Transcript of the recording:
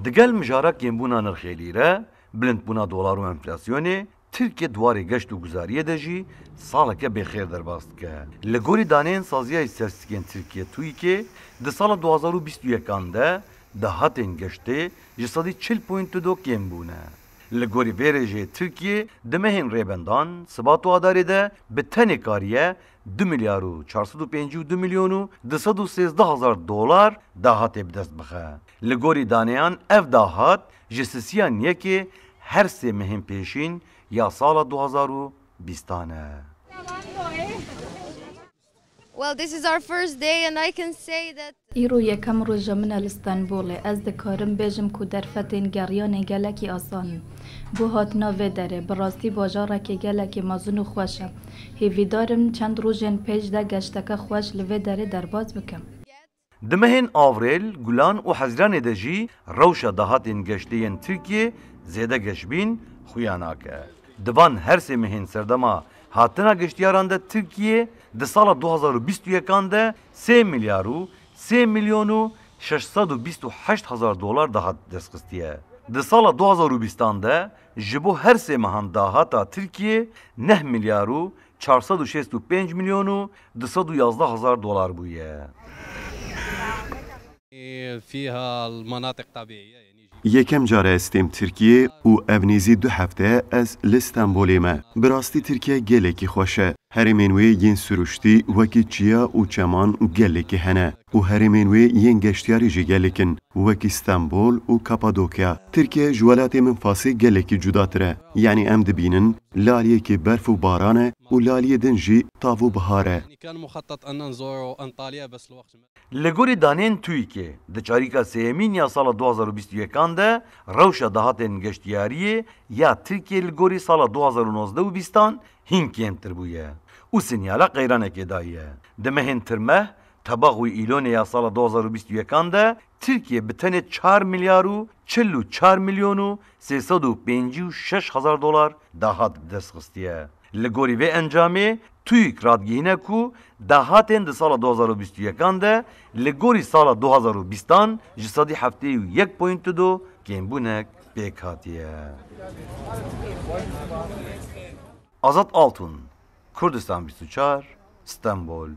Digel mijara kembûna nirxê lîre, bilindbûna dolar û enflasyonê, Tirkiye duwarê geşt û guzariyê de jî saleke bêxêr derbas dike. Li gorî daneyên Saziya Îstatîstîkên Tirkiye TÜİKê di sala 2021 de dahatên geştê ji sedî 40.2 kêm bûne. Li gorî vê re jê Tirkiye di mehên rêbendan, sibat û adarê de bi tenê kariye 2 milyar û 452 milyon û 213 hezar dolar dahatê bi dest bixe. Li gorî daneyan ev dahat ji sisiyan yekê her sê mehên pêşîn ya sala 2020 e. Well, this is our first day and I can say that ایرو یکم روز من استانبول از دکارم بجم کو در فتن گریان گلکی آسان بو هات ناوه داره براستی باجارا که گلکی مازون خوشه هیوی دارم چند روزن پیج ده گشتک خوش لوه داره در باز بکم دمهن آوریل گلان و حزران دجی روشا دهاتین گشتین ترکیه زیده گشبین خویاناکه دوان هر سه مهن سردما هاتنا گشتیاران ده ترکیه ده سال 2021 ده 3 milyar و 3 milyon و 628 هزار دلار دهات دستخستیه. ده سال 2020 ده جبو هر سه مهان دهاتا ترکیه 9 milyar و 465 milyon و 211 هزار دلار بویه. فيها المناطق طبيعية یکم جاره استیم ترکیه و اونیزی 2 هفته از لستانبولی ما براستی ترکیه گلکی خوشه هرمینوی ین سروشتی وکی چیا و چمان گلکی هنه و هرمینوی ین گشتیاری جی گلکن وکی استانبول و کاپادوکیا ترکیه جوالات منفاسی گلکی جداتره یعنی ام دبینن لالیه که برف و بارانه و لالیه دنجی تاو بهاره كان مخطط أن نزور أنطاليا بس الوقت لگوری دانین تویکه ده چاریکا سیمین یا سال 2021 ده روشا دهاتن گشتیاریه یا ترکیه لگوری سال 2019 و 20 هینکیم تر بویه او سینیالا غیرانه که دایه ده مهن ترمه طبق و ایلون یا سال 2021 ده ترکیه بتنه 4 milyar و 44 milyon و 356 هزار دلار دهات دستخستیه لگوری و انجامه TÜİK radgihine ku dahatên di sala 2021 de li gorî sala 2020 ji sedî 1.2 kêmbûnek pêk hatiye. Azat Altun, Kurdistan 24, İstanbul.